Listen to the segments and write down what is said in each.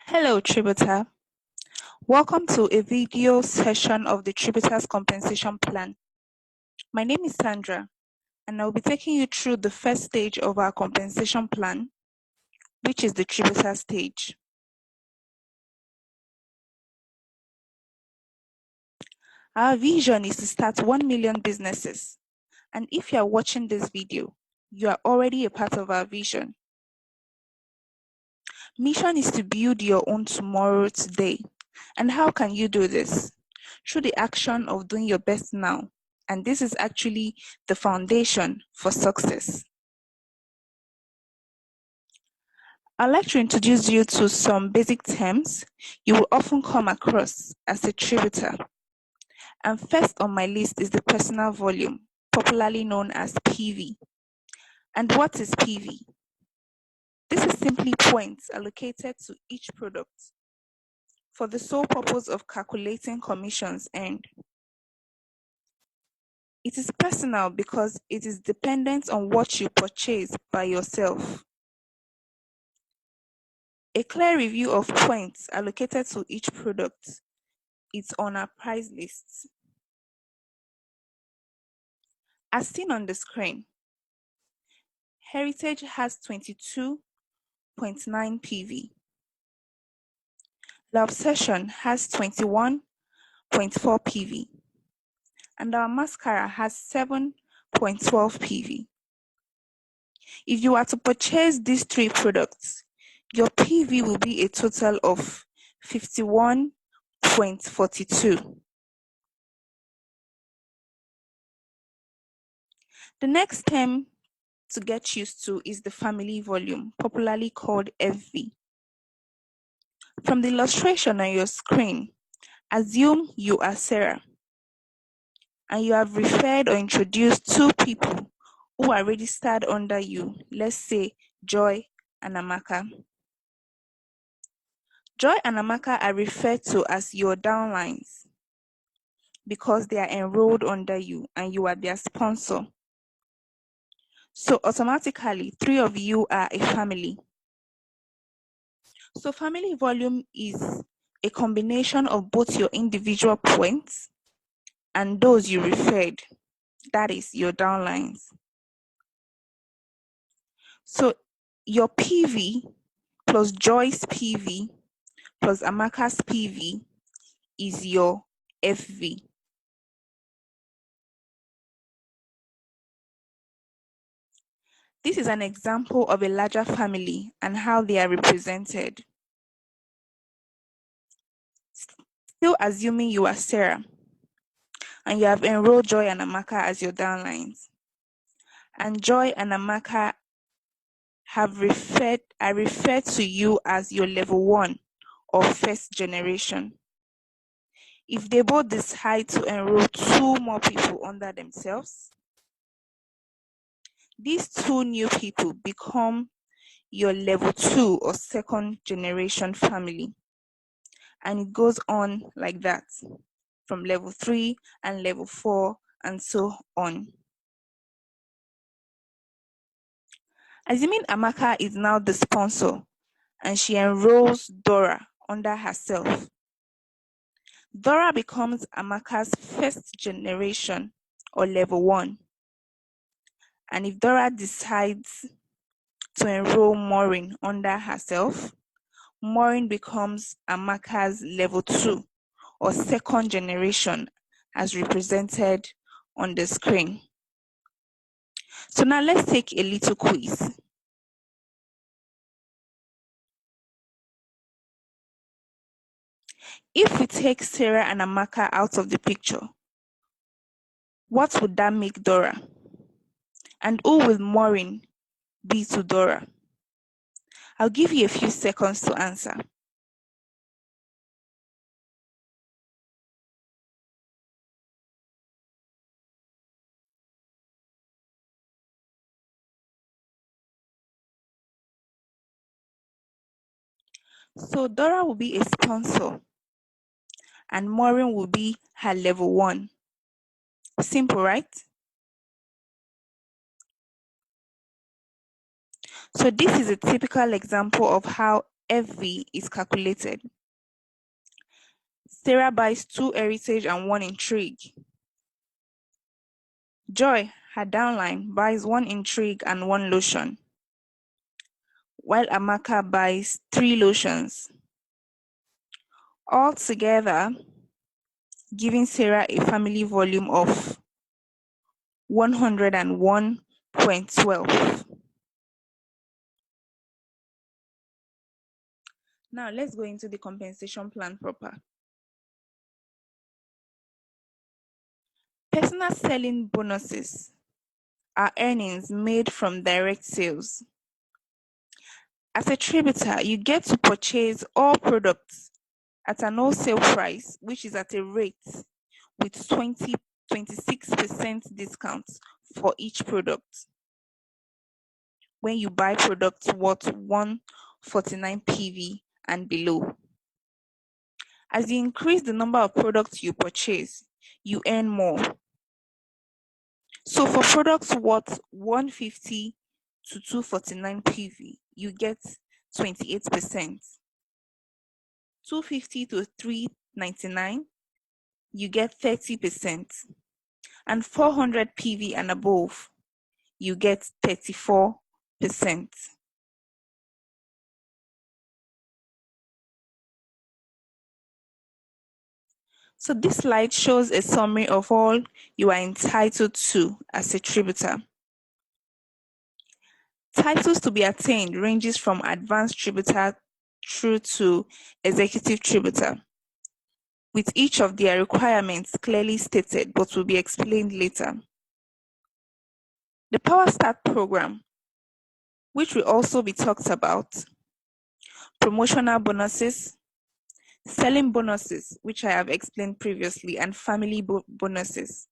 Hello, Tributor. Welcome to a video session of the Tributor's Compensation Plan. My name is Sandra, and I will be taking you through the first stage of our compensation plan, which is the Tributor stage. Our vision is to start 1 million businesses, and if you are watching this video, you are already a part of our vision. Mission is to build your own tomorrow today. And how can you do this? Through the action of doing your best now. And this is actually the foundation for success. I'd like to introduce you to some basic terms you will often come across as a tributor. And first on my list is the personal volume, popularly known as PV. And what is PV? This is simply points allocated to each product for the sole purpose of calculating commissions earned. It is personal because it is dependent on what you purchase by yourself. A clear review of points allocated to each product is on our price list. As seen on the screen, Heritage has 22.9 PV. L'Obsession has 21.4 PV. And our mascara has 7.12 PV. If you are to purchase these three products, your PV will be a total of 51.42. The next term to get used to is the family volume, popularly called FV. From the illustration on your screen, assume you are Sarah and you have referred or introduced two people who are registered under you, let's say Joy and Amaka. Joy and Amaka are referred to as your downlines because they are enrolled under you and you are their sponsor. So automatically, three of you are a family. So family volume is a combination of both your individual points and those you referred, that is your downlines. So your PV plus Joy's PV plus Amaka's PV is your FV. This is an example of a larger family and how they are represented. Still assuming you are Sarah and you have enrolled Joy and Amaka as your downlines. And Joy and Amaka I refer to you as your level 1 or first generation. If they both decide to enroll two more people under themselves, these two new people become your level 2 or second generation family. And it goes on like that from level 3 and level 4 and so on. Assuming Amaka is now the sponsor and she enrolls Dora under herself, Dora becomes Amaka's first generation or level 1. And if Dora decides to enroll Maureen under herself, Maureen becomes Amaka's level 2 or second generation as represented on the screen. So now let's take a little quiz. If we take Sarah and Amaka out of the picture, what would that make Dora? And who will Maureen be to Dora? I'll give you a few seconds to answer. So Dora will be a sponsor and Maureen will be her level 1. Simple, right? So this is a typical example of how FV is calculated. Sarah buys 2 Heritage and 1 Intrigue. Joy, her downline, buys 1 Intrigue and 1 lotion, while Amaka buys 3 lotions. All together, giving Sarah a family volume of 101.12. Now let's go into the compensation plan proper. Personal selling bonuses are earnings made from direct sales. As a tributor, you get to purchase all products at an wholesale price, which is at a rate with 26% discount for each product when you buy products worth 149 PV and below. As you increase the number of products you purchase, you earn more. So for products worth 150 to 249 PV, you get 28%. 250 to 399, you get 30%. And 400 PV and above, you get 34%. So this slide shows a summary of all you are entitled to as a tributor. Titles to be attained ranges from advanced tributor through to executive tributor, with each of their requirements clearly stated but will be explained later. The Power Start program, which will also be talked about, promotional bonuses, selling bonuses, which I have explained previously, and family bonuses.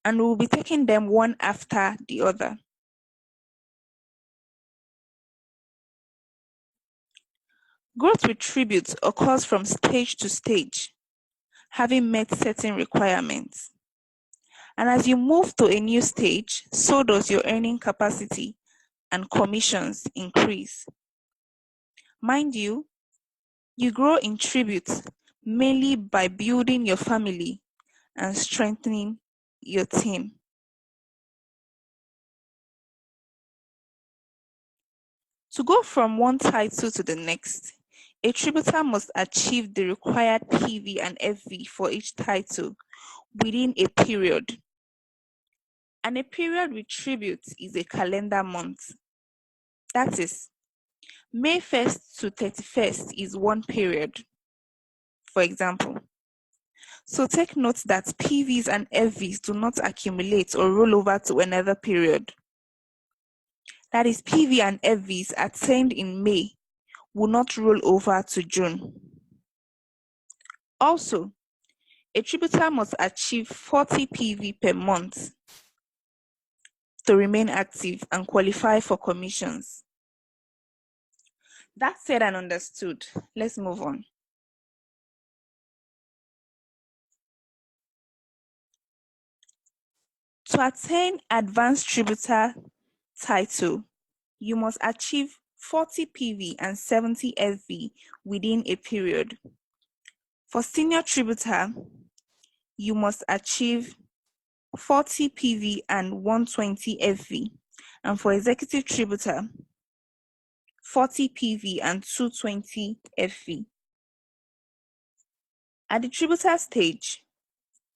And we'll be taking them one after the other. Growth with tribute occurs from stage to stage, having met certain requirements. And as you move to a new stage, so does your earning capacity and commissions increase. Mind you, you grow in tribute mainly by building your family and strengthening your team. To go from one title to the next, a tributor must achieve the required PV and FV for each title within a period. And a period with tribute is a calendar month. That is, May 1st to 31st is one period, for example. So take note that PVs and FVs do not accumulate or roll over to another period. That is, PV and FVs attained in May will not roll over to June. Also, a tributor must achieve 40 PV per month to remain active and qualify for commissions. That said and understood, let's move on. To attain advanced tributor title, you must achieve 40 PV and 70 FV within a period. For senior tributor, you must achieve 40 PV and 120 FV. And for executive tributor, 40 PV and 220 FV. At the tributor stage,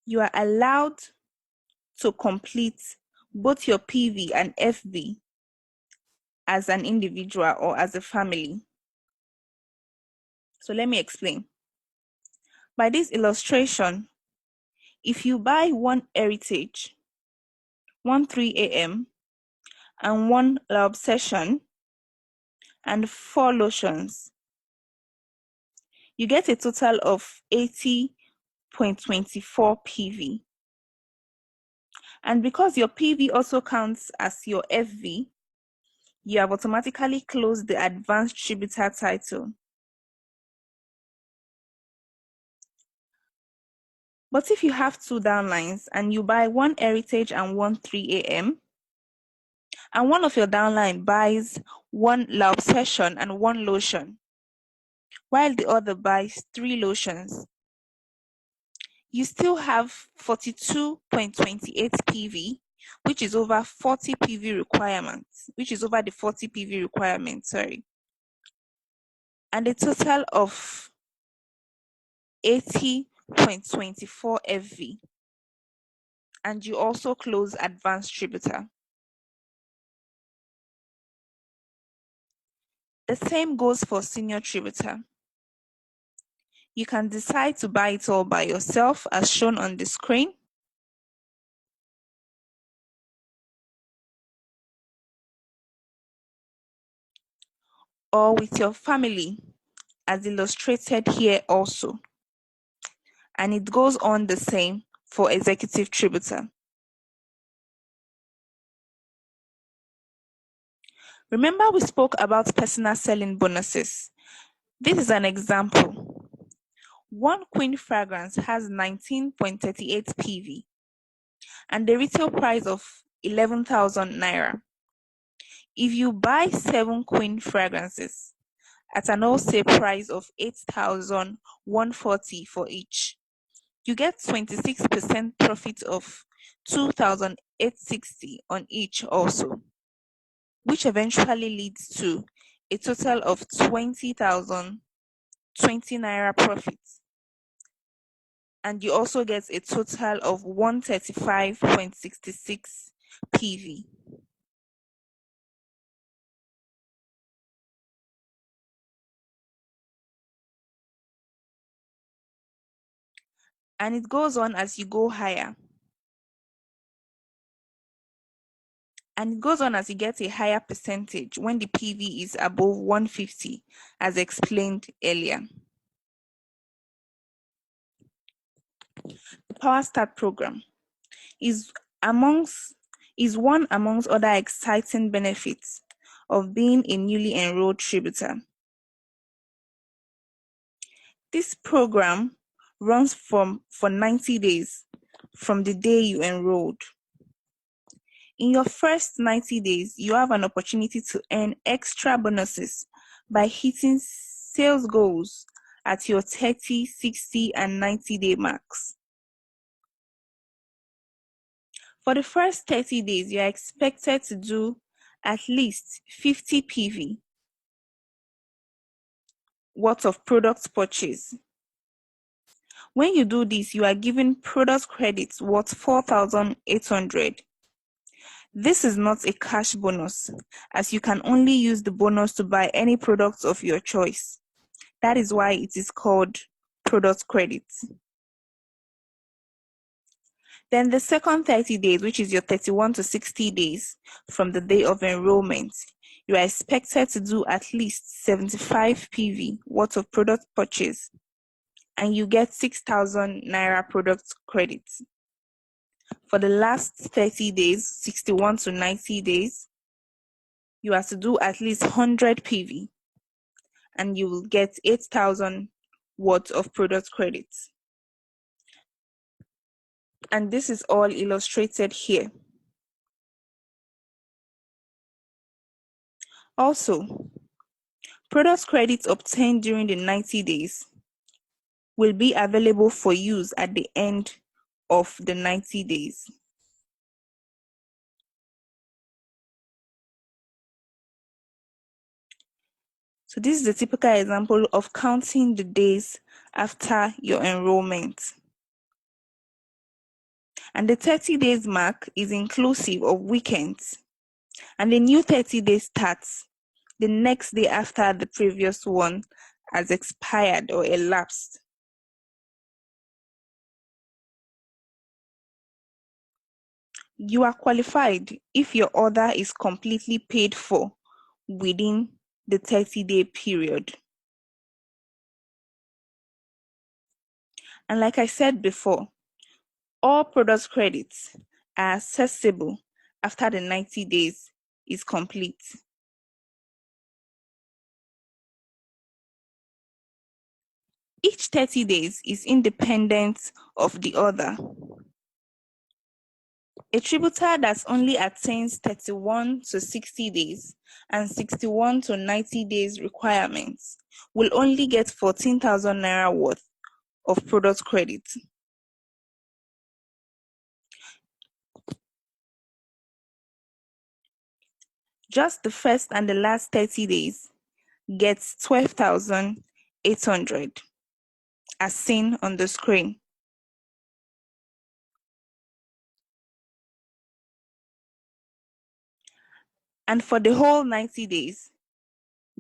you are allowed to complete both your PV and FV as an individual or as a family. So let me explain. By this illustration, if you buy 1 Heritage, 1 3AM, and 1 La Obsession, and 4 lotions, you get a total of 80.24 PV. And because your PV also counts as your FV, you have automatically closed the advanced tributor title. But if you have 2 downlines and you buy 1 Heritage and 1 3AM, and one of your downline buys one La Obsession and one lotion, while the other buys three lotions, you still have 42.28 PV, which is over 40 PV requirements, which is over the 40 PV requirement, sorry, and a total of 80.24 FV. And you also close advanced tributor. The same goes for senior tributor. You can decide to buy it all by yourself as shown on the screen, or with your family as illustrated here also. And it goes on the same for executive tributor. Remember we spoke about personal selling bonuses. This is an example. One Queen fragrance has 19.38 PV and the retail price of 11,000 naira. If you buy 7 Queen fragrances at an wholesale price of 8,140 for each, you get 26% profit of 2,860 on each also, which eventually leads to a total of 20,020 naira profit. And you also get a total of 135.66 PV. And it goes on as you go higher. And it goes on as you get a higher percentage when the PV is above 150, as explained earlier. The Power Start program is one amongst other exciting benefits of being a newly enrolled tributor. This program runs for 90 days from the day you enrolled. In your first 90 days, you have an opportunity to earn extra bonuses by hitting sales goals at your 30, 60, and 90-day marks. For the first 30 days, you are expected to do at least 50 PV worth of product purchase. When you do this, you are given product credits worth 4,800. This is not a cash bonus, as you can only use the bonus to buy any products of your choice. That is why it is called product credits. Then the second 30 days, which is your 31 to 60 days from the day of enrollment, you are expected to do at least 75 PV worth of product purchase, and you get 6,000 naira product credits. For the last 30 days, 61 to 90 days, you have to do at least 100 PV, and you will get 8,000 worth of product credits. And this is all illustrated here. Also, product credits obtained during the 90 days will be available for use at the end of the 90 days. So this is a typical example of counting the days after your enrollment. And the 30 days mark is inclusive of weekends. And the new 30 days starts the next day after the previous one has expired or elapsed. You are qualified if your order is completely paid for within the 30-day period. And like I said before, all product credits are accessible after the 90 days is complete. Each 30 days is independent of the other. A tributor that only attains 31 to 60 days and 61 to 90 days requirements will only get 14,000 naira worth of product credit. Just the first and the last 30 days gets 12,800 as seen on the screen. And for the whole 90 days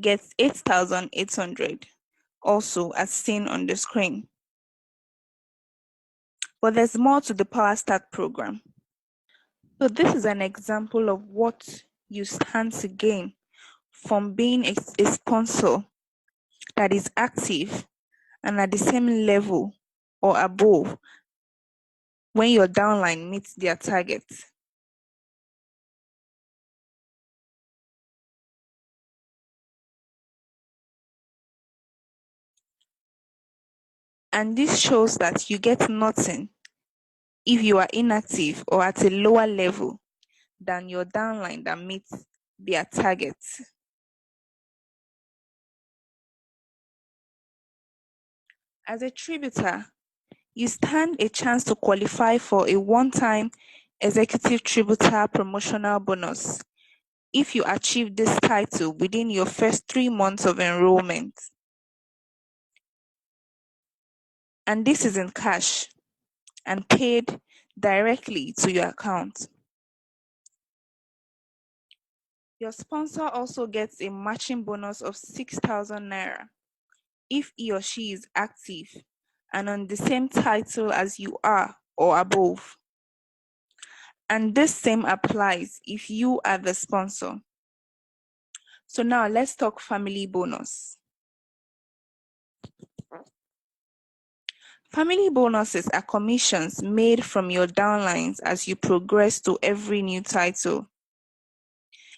gets 8,800 also as seen on the screen. But there's more to the Power Start program. So this is an example of what you stand to gain from being a sponsor that is active and at the same level or above when your downline meets their targets. And this shows that you get nothing if you are inactive or at a lower level than your downline that meets their targets. As a tributor, you stand a chance to qualify for a one-time executive tributor promotional bonus if you achieve this title within your first 3 months of enrollment. And this is in cash and paid directly to your account. Your sponsor also gets a matching bonus of 6,000 naira if he or she is active and on the same title as you are or above. And this same applies if you are the sponsor. So now let's talk family bonus. Family bonuses are commissions made from your downlines as you progress to every new title.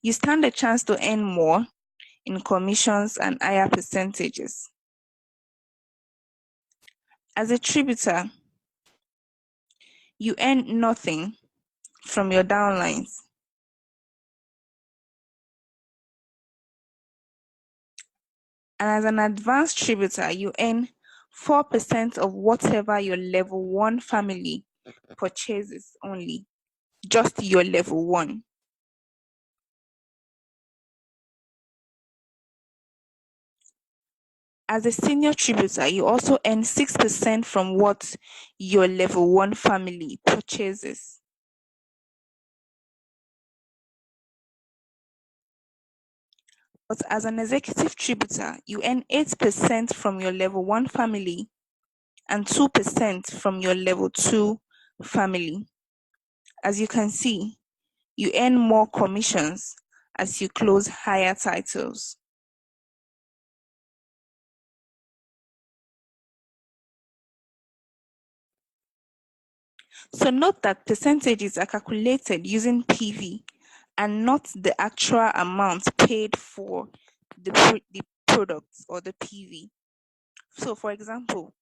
You stand a chance to earn more in commissions and higher percentages. As a tributor, you earn nothing from your downlines. And as an advanced tributor, you earn 4% of whatever your level 1 family purchases only, just your level 1. As a senior tributor, you also earn 6% from what your level 1 family purchases. But as an executive tributor, you earn 8% from your level 1 family and 2% from your level 2 family. As you can see, you earn more commissions as you close higher titles. So note that percentages are calculated using PV and not the actual amount paid for the product or the PV. So for example,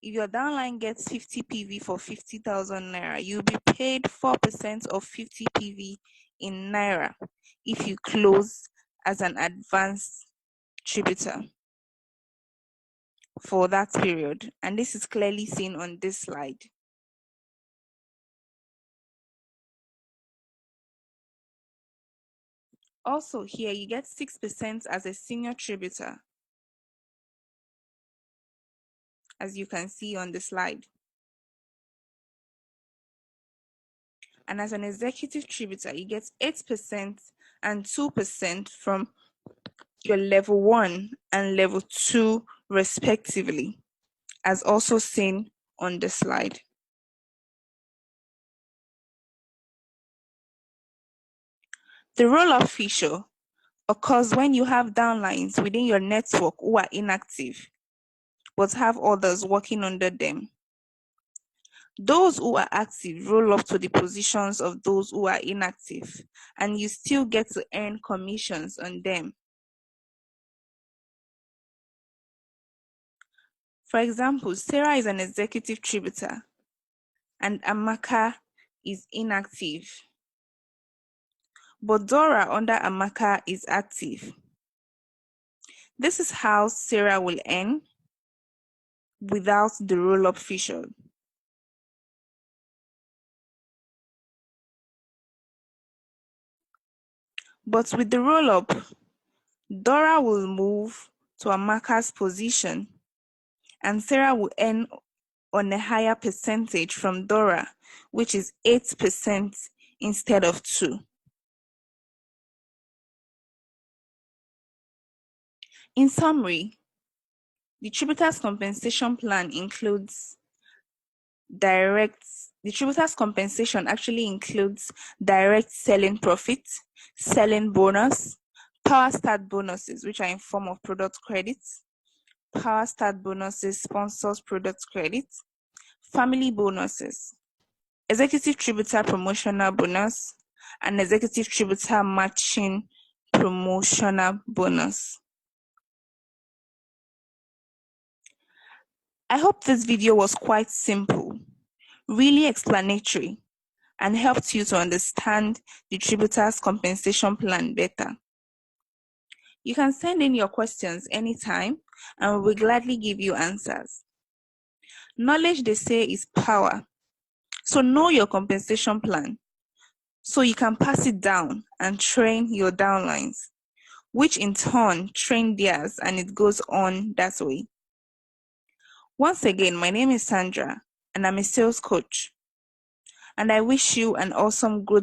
if your downline gets 50 PV for 50,000 naira, you'll be paid 4% of 50 PV in naira if you close as an advanced tributor for that period. And this is clearly seen on this slide. Also here, you get 6% as a senior tributor, as you can see on the slide. And as an executive tributor, you get 8% and 2% from your level 1 and level 2 respectively, as also seen on the slide. The roll-off feature occurs when you have downlines within your network who are inactive, but have others working under them. Those who are active roll up to the positions of those who are inactive, and you still get to earn commissions on them. For example, Sarah is an executive tributor and Amaka is inactive, but Dora under Amaka is active. This is how Sarah will earn without the roll-up feature. But with the roll-up, Dora will move to Amaka's position and Sarah will earn on a higher percentage from Dora, which is 8% instead of 2. In summary, the Tributers Compensation Plan includes the Tributers Compensation actually includes direct selling profit, selling bonus, power start bonuses, which are in form of product credits, power start bonuses sponsors product credits, family bonuses, executive tributor promotional bonus, and executive tributor matching promotional bonus. I hope this video was quite simple, really explanatory, and helped you to understand the Tributers Compensation Plan better. You can send in your questions anytime, and we will gladly give you answers. Knowledge, they say, is power. So know your compensation plan so you can pass it down and train your downlines, which in turn train theirs, and it goes on that way. Once again, my name is Sandra, and I'm a sales coach. And I wish you an awesome growth